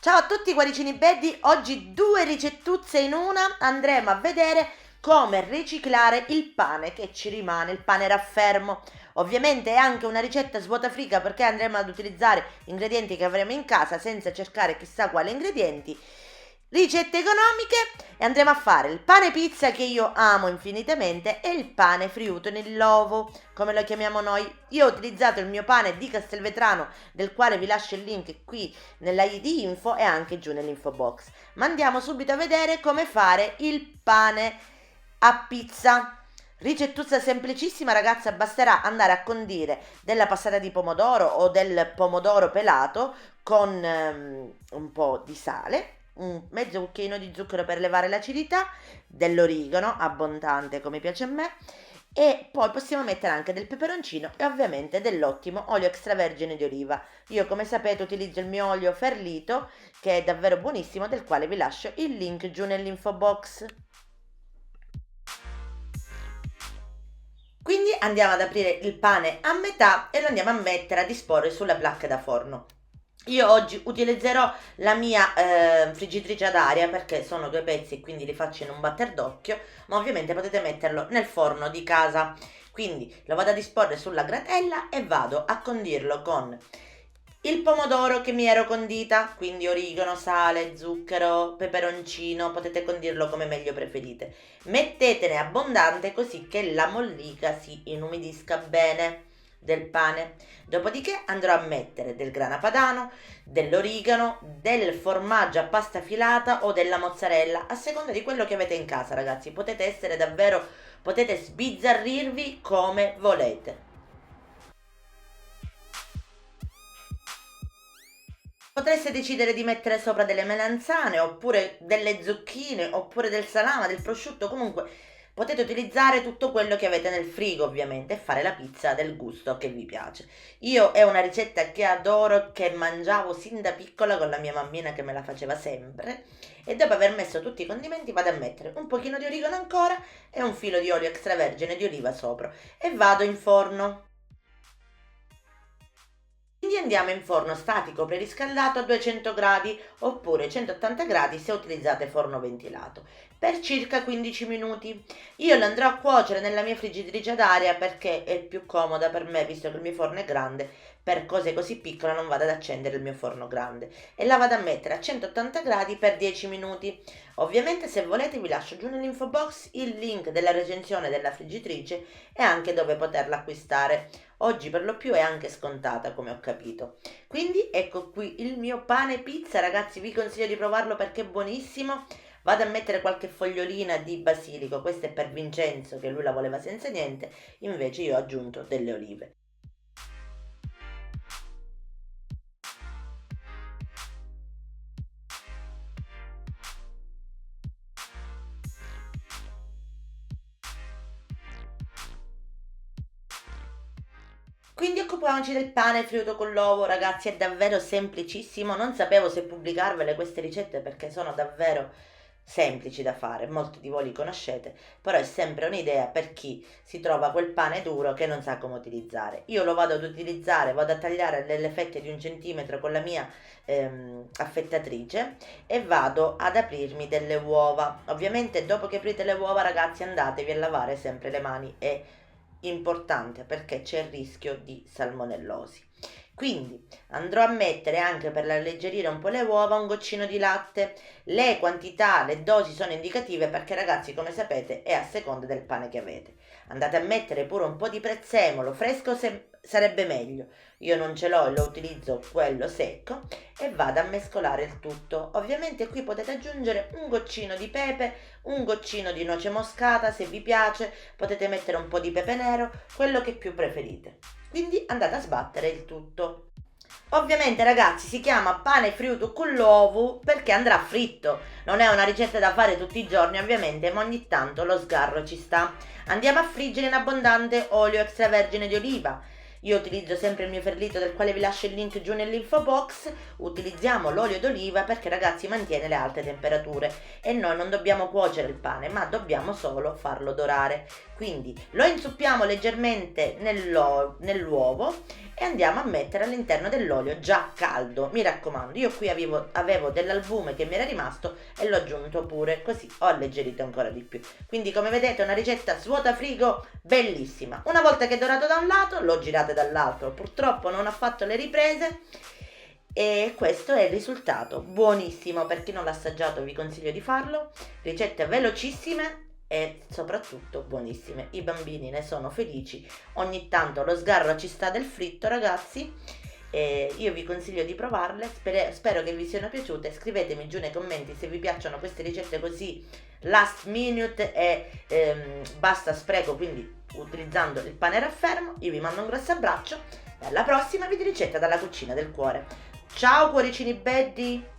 Ciao a tutti cuoricini belli, oggi due ricettuzze in una, andremo a vedere come riciclare il pane che ci rimane, il pane raffermo. Ovviamente è anche una ricetta svuotafriga perché andremo ad utilizzare ingredienti che avremo in casa senza cercare chissà quali ingredienti. Ricette economiche e andremo a fare il pane pizza che io amo infinitamente e il pane friuto nell'uovo, come lo chiamiamo noi. Io ho utilizzato il mio pane di Castelvetrano, del quale vi lascio il link qui nella i di info e anche giù nell'info box. Ma andiamo subito a vedere come fare il pane a pizza. Ricettuzza semplicissima ragazza, basterà andare a condire della passata di pomodoro o del pomodoro pelato con un po' di sale, un mezzo cucchiaino di zucchero per levare l'acidità, dell'origano abbondante come piace a me, e poi possiamo mettere anche del peperoncino e ovviamente dell'ottimo olio extravergine di oliva. Io come sapete utilizzo il mio olio Ferlito che è davvero buonissimo, del quale vi lascio il link giù nell'info box. Quindi andiamo ad aprire il pane a metà e lo andiamo a mettere a disporre sulla placca da forno. Io oggi utilizzerò la mia friggitrice ad aria perché sono due pezzi e quindi li faccio in un batter d'occhio, ma ovviamente potete metterlo nel forno di casa. Quindi lo vado a disporre sulla gratella e vado a condirlo con il pomodoro che mi ero condita, quindi origano, sale, zucchero, peperoncino, potete condirlo come meglio preferite. Mettetene abbondante così che la mollica si inumidisca bene del pane. Dopodiché andrò a mettere del grana padano, dell'origano, del formaggio a pasta filata o della mozzarella, a seconda di quello che avete in casa, ragazzi. Potete sbizzarrirvi come volete. Potreste decidere di mettere sopra delle melanzane, oppure delle zucchine, oppure del salame, del prosciutto, comunque potete utilizzare tutto quello che avete nel frigo ovviamente e fare la pizza del gusto che vi piace. Io è una ricetta che adoro, che mangiavo sin da piccola con la mia mammina che me la faceva sempre, e dopo aver messo tutti i condimenti vado a mettere un pochino di origano ancora e un filo di olio extravergine di oliva sopra e vado in forno. Quindi andiamo in forno statico preriscaldato a 200 gradi oppure 180 gradi se utilizzate forno ventilato per circa 15 minuti. Io lo andrò a cuocere nella mia friggitrice ad aria perché è più comoda per me, visto che il mio forno è grande. Per cose così piccole non vado ad accendere il mio forno grande e la vado a mettere a 180 gradi per 10 minuti. Ovviamente se volete vi lascio giù nell'info box il link della recensione della friggitrice e anche dove poterla acquistare. Oggi per lo più è anche scontata, come ho capito. Quindi ecco qui il mio pane pizza, ragazzi, vi consiglio di provarlo perché è buonissimo. Vado a mettere qualche fogliolina di basilico, questo è per Vincenzo che lui la voleva senza niente, invece io ho aggiunto delle olive. Quindi occupiamoci del pane friuto con l'uovo, ragazzi, è davvero semplicissimo. Non sapevo se pubblicarvele queste ricette perché sono davvero semplici da fare, molti di voi li conoscete, però è sempre un'idea per chi si trova quel pane duro che non sa come utilizzare. Io lo vado ad utilizzare, vado a tagliare delle fette di 1 centimetro con la mia affettatrice e vado ad aprirmi delle uova. Ovviamente dopo che aprite le uova, ragazzi, andatevi a lavare sempre le mani, è importante perché c'è il rischio di salmonellosi. Quindi andrò a mettere anche per alleggerire un po' le uova un goccino di latte. Le quantità, le dosi sono indicative perché, ragazzi, come sapete è a seconda del pane che avete. Andate a mettere pure un po' di prezzemolo fresco, se sarebbe meglio. Io non ce l'ho e lo utilizzo quello secco e vado a mescolare il tutto. Ovviamente qui potete aggiungere un goccino di pepe, un goccino di noce moscata se vi piace, potete mettere un po' di pepe nero, quello che più preferite. Quindi andate a sbattere il tutto. Ovviamente, ragazzi, si chiama pane friuto con l'uovo perché andrà fritto. Non è una ricetta da fare tutti i giorni ovviamente, ma ogni tanto lo sgarro ci sta. Andiamo a friggere in abbondante olio extravergine di oliva. Io utilizzo sempre il mio ferlito, del quale vi lascio il link giù nell'info box. Utilizziamo l'olio d'oliva perché, ragazzi, mantiene le alte temperature e noi non dobbiamo cuocere il pane ma dobbiamo solo farlo dorare. Quindi lo inzuppiamo leggermente nell'uovo e andiamo a mettere all'interno dell'olio già caldo. Mi raccomando, io qui avevo dell'albume che mi era rimasto e l'ho aggiunto pure, così ho alleggerito ancora di più. Quindi come vedete è una ricetta svuota frigo bellissima. Una volta che è dorato da un lato lo girate dall'altro, purtroppo non ho fatto le riprese e questo è il risultato. Buonissimo, per chi non l'ha assaggiato vi consiglio di farlo. Ricette velocissime e soprattutto buonissime. I bambini ne sono felici. Ogni tanto lo sgarro ci sta del fritto, ragazzi. E io vi consiglio di provarle. Spero che vi siano piaciute. Scrivetemi giù nei commenti se vi piacciono queste ricette così last minute e basta spreco, quindi utilizzando il pane raffermo. Io vi mando un grosso abbraccio e alla prossima video ricetta dalla cucina del cuore. Ciao cuoricini belli!